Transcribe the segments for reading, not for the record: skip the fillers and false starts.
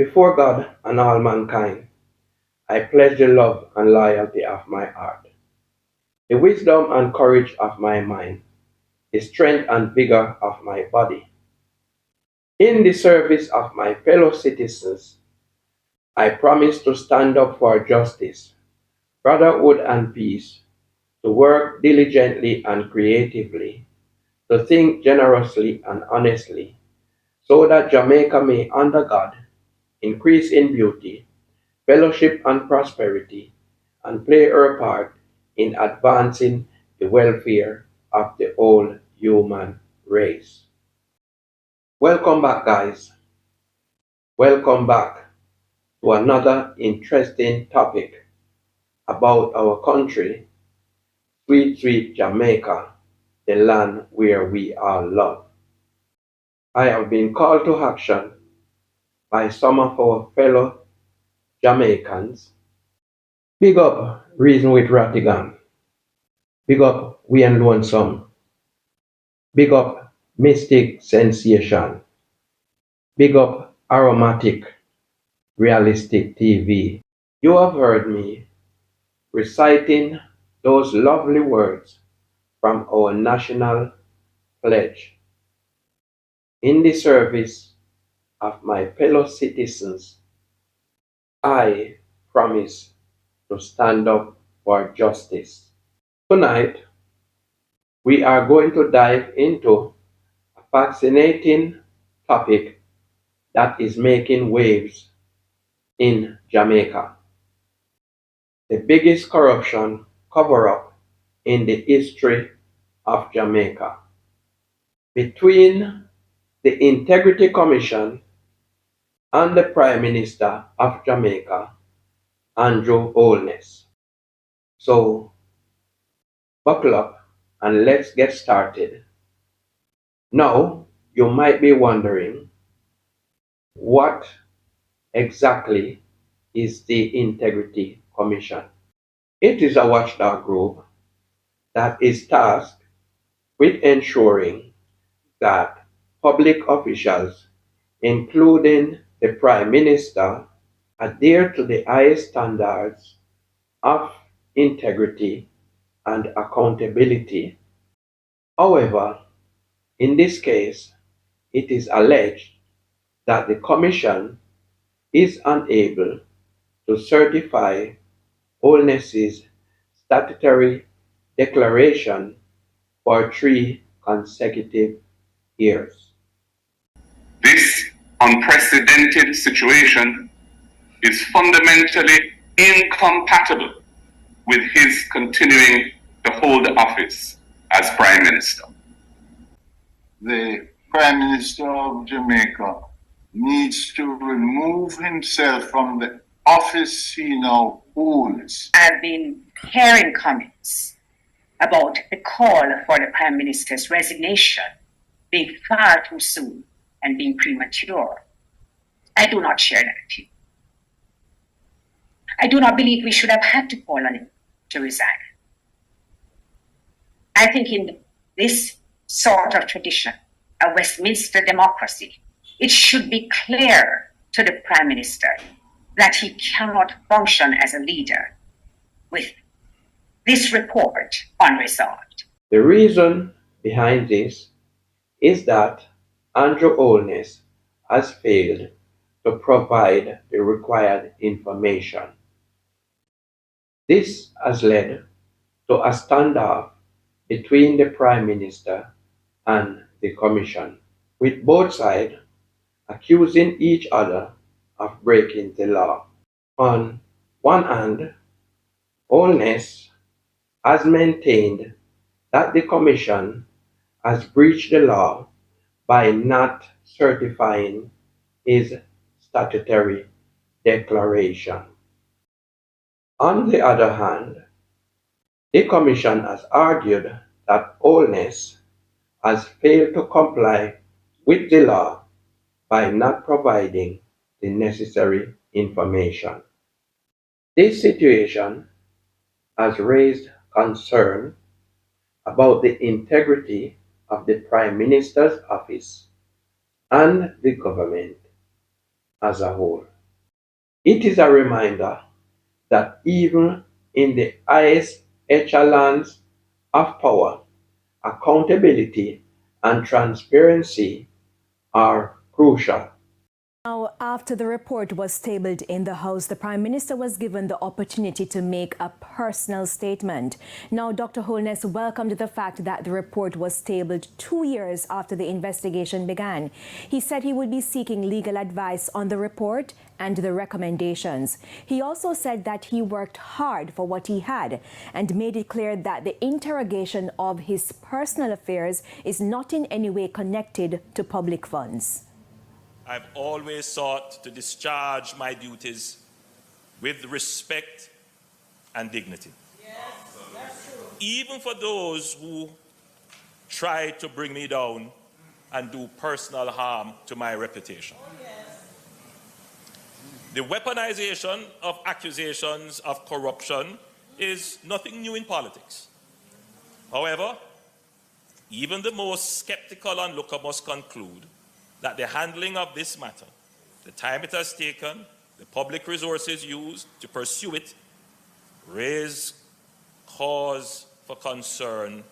Before God and all mankind, I pledge the love and loyalty of my heart, the wisdom and courage of my mind, the strength and vigor of my body. In the service of my fellow citizens, I promise to stand up for justice, brotherhood, and peace, to work diligently and creatively, to think generously and honestly, so that Jamaica may, under God, increase in beauty, fellowship, and prosperity, and play her part in advancing the welfare of the whole human race. Welcome back, guys. Welcome back to another interesting topic about our country, sweet, sweet Jamaica, the land where we all love. I have been called to action by some of our fellow Jamaicans. Big up Reason with Rattigan. Big up We and Lonesome. Big up Mystic Sensation. Big up Aromatic Realistic TV. You have heard me reciting those lovely words from our national pledge. In the service of my fellow citizens, I promise to stand up for justice. Tonight, we are going to dive into a fascinating topic that is making waves in Jamaica. The biggest corruption cover-up in the history of Jamaica. Between the Integrity Commission and the Prime Minister of Jamaica, Andrew Holness. So, buckle up and let's get started. Now, you might be wondering, what exactly is the Integrity Commission? It is a watchdog group that is tasked with ensuring that public officials, including the Prime Minister, adhere to the highest standards of integrity and accountability. However, in this case, it is alleged that the Commission is unable to certify Holness's statutory declaration for 3 consecutive years. This unprecedented situation is fundamentally incompatible with his continuing to hold office as Prime Minister. The Prime Minister of Jamaica needs to remove himself from the office he now holds. I've been hearing comments about the call for the Prime Minister's resignation being far too soon and being premature. I do not share that view. I do not believe we should have had to call on him to resign. I think in this sort of tradition, a Westminster democracy, it should be clear to the Prime Minister that he cannot function as a leader with this report unresolved. The reason behind this is that Andrew Holness has failed to provide the required information. This has led to a standoff between the Prime Minister and the Commission, with both sides accusing each other of breaking the law. On one hand, Holness has maintained that the Commission has breached the law by not certifying his statutory declaration. On the other hand, the Commission has argued that Holness has failed to comply with the law by not providing the necessary information. This situation has raised concern about the integrity of the Prime Minister's office and the government. as a whole. It is a reminder that even in the highest echelons of power, accountability and transparency are crucial. Now, after the report was tabled in the House, the Prime Minister was given the opportunity to make a personal statement. Now, Dr. Holness welcomed the fact that the report was tabled 2 years after the investigation began. He said he would be seeking legal advice on the report and the recommendations. He also said that he worked hard for what he had and made it clear that the interrogation of his personal affairs is not in any way connected to public funds. I've always sought to discharge my duties with respect and dignity. Yes, that's true. Even for those who try to bring me down and do personal harm to my reputation. Oh, yes. The weaponization of accusations of corruption is nothing new in politics. However, even the most skeptical onlooker must conclude that the handling of this matter, the time it has taken, the public resources used to pursue it, raise cause for concern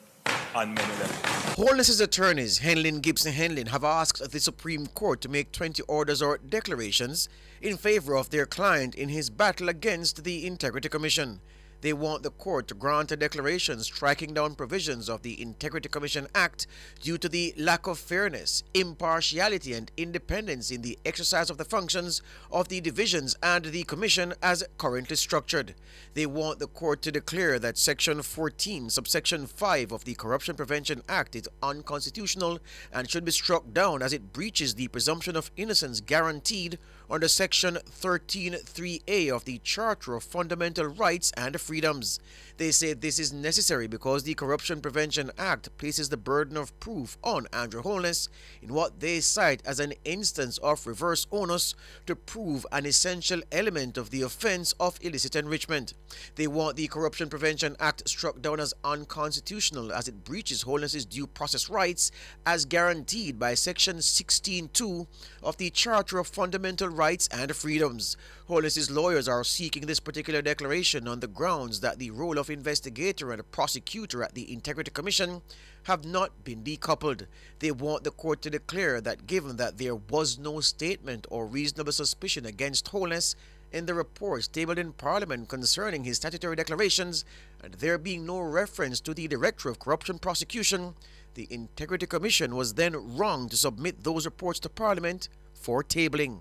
on many levels. Holness's attorneys, Henlin Gibson Henlin, have asked the Supreme Court to make 20 orders or declarations in favor of their client in his battle against the Integrity Commission. They want the court to grant a declaration striking down provisions of the Integrity Commission Act due to the lack of fairness, impartiality, and independence in the exercise of the functions of the divisions and the commission as currently structured. They want the court to declare that Section 14, subsection 5 of the Corruption Prevention Act is unconstitutional and should be struck down as it breaches the presumption of innocence guaranteed under Section 13(3)(a) of the Charter of Fundamental Rights and Freedoms. They say this is necessary because the Corruption Prevention Act places the burden of proof on Andrew Holness in what they cite as an instance of reverse onus to prove an essential element of the offense of illicit enrichment. They want the Corruption Prevention Act struck down as unconstitutional as it breaches Holness's due process rights as guaranteed by Section 16(2) of the Charter of Fundamental Rights and Freedoms. Holness's lawyers are seeking this particular declaration on the grounds that the role of investigator and prosecutor at the Integrity Commission have not been decoupled. They want the court to declare that given that there was no statement or reasonable suspicion against Holness in the reports tabled in Parliament concerning his statutory declarations, and there being no reference to the Director of Corruption Prosecution, the Integrity Commission was then wrong to submit those reports to Parliament for tabling.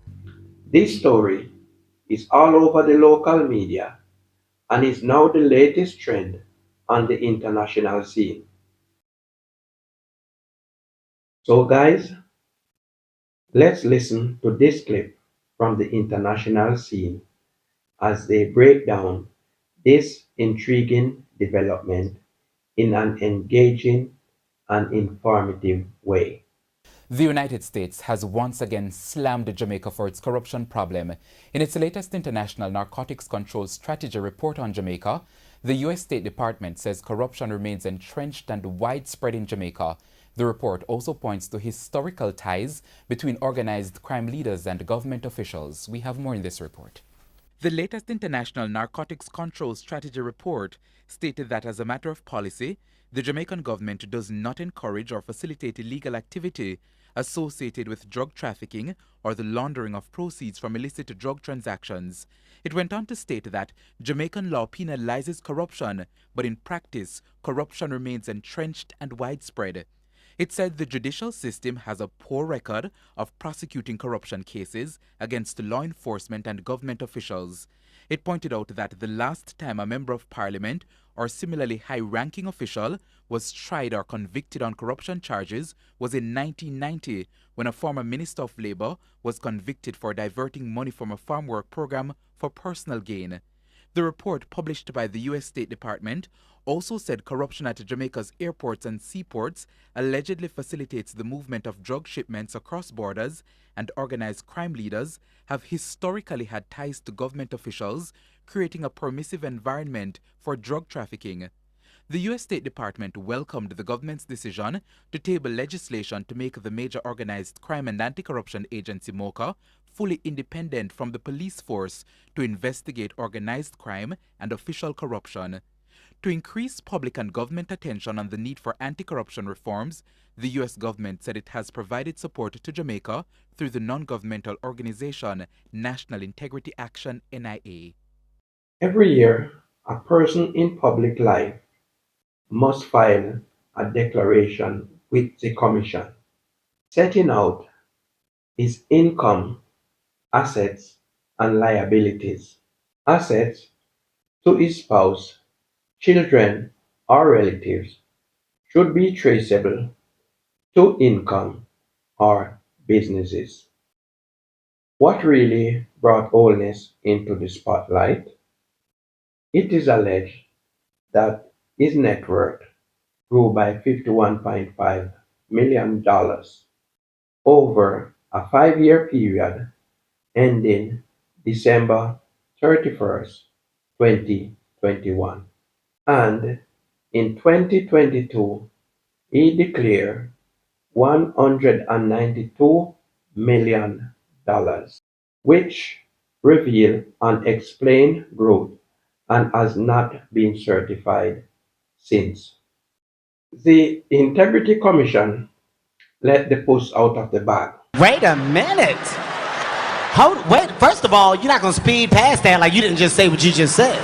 This story is all over the local media and is now the latest trend on the international scene. So guys, let's listen to this clip from the international scene as they break down this intriguing development in an engaging and informative way. The United States has once again slammed Jamaica for its corruption problem. In its latest International Narcotics Control Strategy report on Jamaica, the U.S. State Department says corruption remains entrenched and widespread in Jamaica. The report also points to historical ties between organized crime leaders and government officials. We have more in this report. The latest International Narcotics Control Strategy report stated that as a matter of policy, the Jamaican government does not encourage or facilitate illegal activity associated with drug trafficking or the laundering of proceeds from illicit drug transactions. It went on to state that Jamaican law penalizes corruption, but in practice, corruption remains entrenched and widespread. It said the judicial system has a poor record of prosecuting corruption cases against law enforcement and government officials. It pointed out that the last time a member of parliament or similarly high-ranking official was tried or convicted on corruption charges was in 1990, when a former Minister of Labour was convicted for diverting money from a farm work program for personal gain. The report published by the U.S. State Department also said corruption at Jamaica's airports and seaports allegedly facilitates the movement of drug shipments across borders, and organized crime leaders have historically had ties to government officials, creating a permissive environment for drug trafficking. The U.S. State Department welcomed the government's decision to table legislation to make the major organized crime and anti-corruption agency MOCA fully independent from the police force to investigate organized crime and official corruption. To increase public and government attention on the need for anti-corruption reforms, the U.S. government said it has provided support to Jamaica through the non-governmental organization National Integrity Action, NIA. Every year, a person in public life must file a declaration with the Commission, setting out his income, assets, and liabilities. Assets to his spouse, children, or relatives should be traceable to income or businesses. What really brought Holness into the spotlight? It is alleged that his net worth grew by $51.5 million over a 5-year period ending December 31st, 2021. And in 2022, he declared $192 million, which revealed unexplained growth and has not been certified since. The Integrity Commission let the puss out of the bag. Wait a minute. Wait, first of all, you're not going to speed past that like you didn't just say what you just said.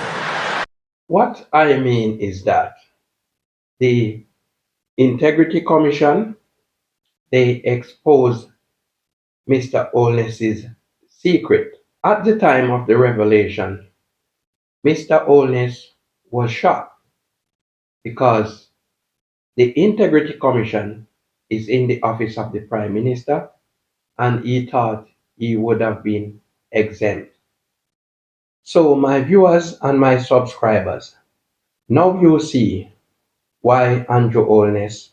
What I mean is that the Integrity Commission, they exposed Mr. Holness's secret. At the time of the revelation, Mr. Holness was shocked because the Integrity Commission is in the office of the Prime Minister and he thought he would have been exempt. So my viewers and my subscribers, now you see why Andrew Holness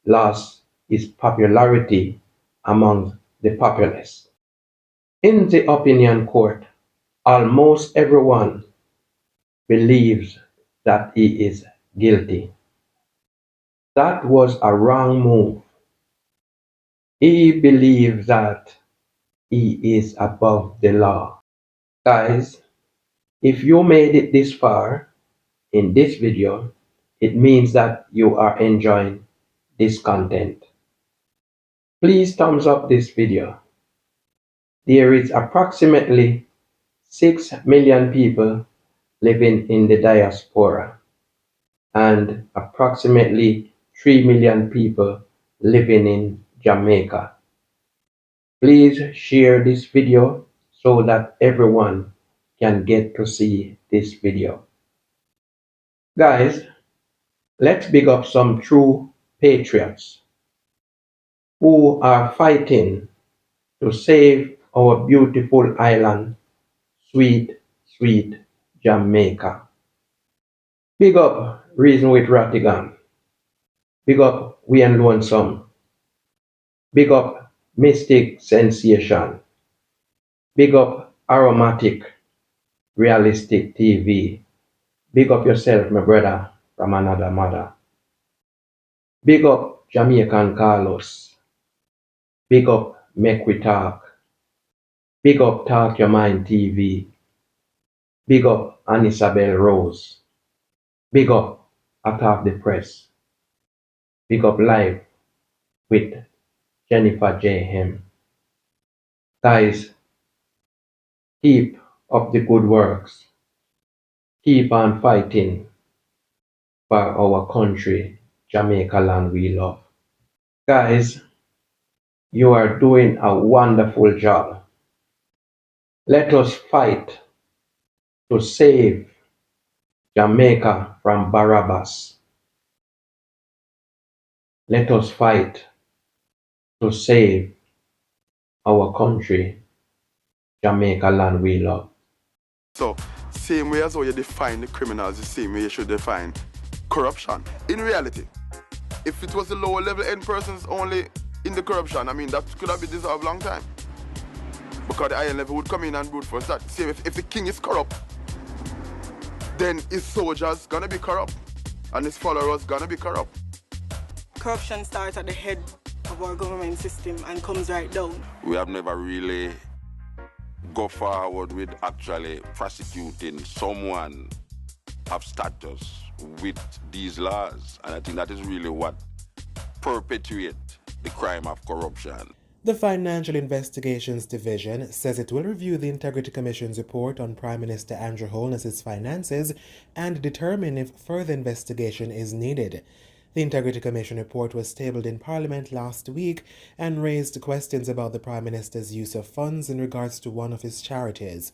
lost his popularity among the populace. In the opinion court, almost everyone believes that he is guilty. That was a wrong move. He believes that he is above the law. Guys, if you made it this far in this video, it means that you are enjoying this content. Please thumbs up this video. There is approximately 6 million people living in the diaspora and approximately 3 million people living in Jamaica. Please share this video so that everyone can get to see this video. Guys, let's big up some true patriots who are fighting to save our beautiful island, sweet, sweet Jamaica. Big up Reason with Rattigan. Big up Wayne Lonesome. Big up Mystic Sensation. Big up Aromatic Realistic TV. Big up yourself, my brother, from another mother. Big up Jamaican Carlos. Big up Make We Talk. Big up Talk Your Mind TV. Big up Anisabel Rose. Big up Attack the Press. Big up Live with Jennifer J.M. Guys, keep up the good works. Keep on fighting for our country, Jamaica land we love. Guys, you are doing a wonderful job. Let us fight to save Jamaica from Barabbas. Let us fight to save our country, Jamaica land we love. So, same way as how you define the criminals, the same way you should define corruption. In reality, if it was the lower level end persons only in the corruption, I mean, that could have been dissolved a long time. Because the higher level would come in and brute force that. Same if the king is corrupt, then his soldiers gonna be corrupt. and his followers gonna be corrupt. Corruption starts at the head of our government system and comes right down. We have never really go forward with actually prosecuting someone of status with these laws, and I think that is really what perpetuates the crime of corruption. The Financial Investigations Division says it will review the Integrity Commission's report on Prime Minister Andrew Holness's finances and determine if further investigation is needed. The Integrity Commission report was tabled in Parliament last week and raised questions about the Prime Minister's use of funds in regards to one of his charities.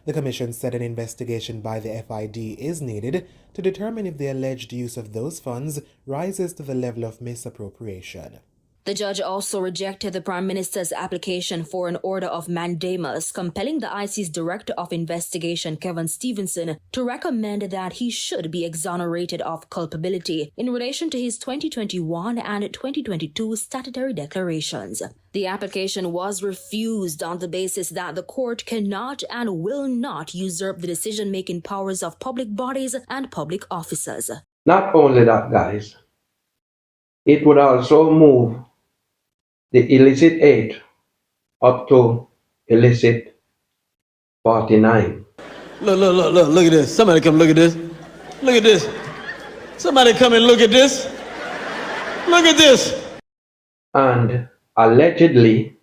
The Commission said an investigation by the FID is needed to determine if the alleged use of those funds rises to the level of misappropriation. The judge also rejected the Prime Minister's application for an order of mandamus, compelling the IC's Director of Investigation, Kevin Stevenson, to recommend that he should be exonerated of culpability in relation to his 2021 and 2022 statutory declarations. The application was refused on the basis that the court cannot and will not usurp the decision-making powers of public bodies and public officers. Not only that, guys, it would also move the illicit 8 up to illicit 49. Look at this. Somebody come look at this. Look at this. Somebody come and look at this. Look at this. And allegedly,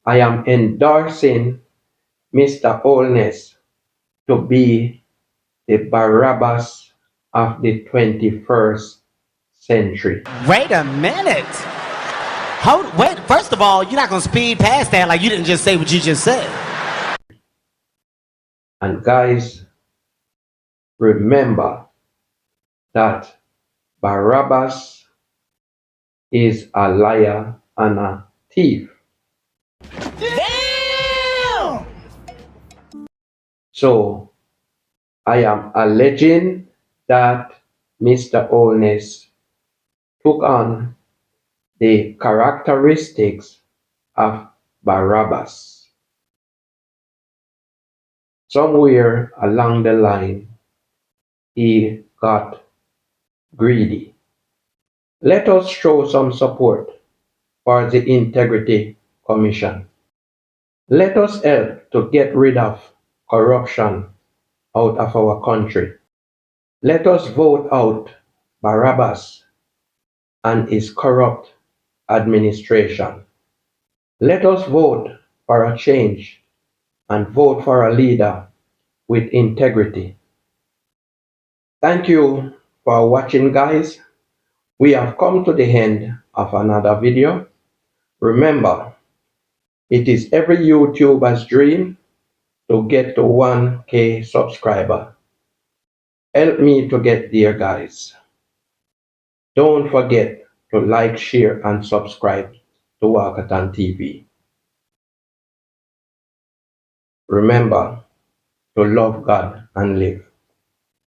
I am endorsing Mr. Holness to be the Barabbas of the 21st century. Wait a minute. Wait, first of all, you're not going to speed past that like you didn't just say what you just said. And guys, remember that Barabbas is a liar and a thief. Damn! So, I am alleging that Mr. Holness took on the characteristics of Barabbas. Somewhere along the line, he got greedy. Let us show some support for the Integrity Commission. Let us help to get rid of corruption out of our country. Let us vote out Barabbas and his corrupt administration. Let us vote for a change and vote for a leader with integrity. Thank you for watching, guys. We have come to the end of another video. Remember, it is every YouTuber's dream to get to 1K subscriber. Help me to get there, guys. Don't forget to like, share, and subscribe to Walkerton TV. Remember to love God and live.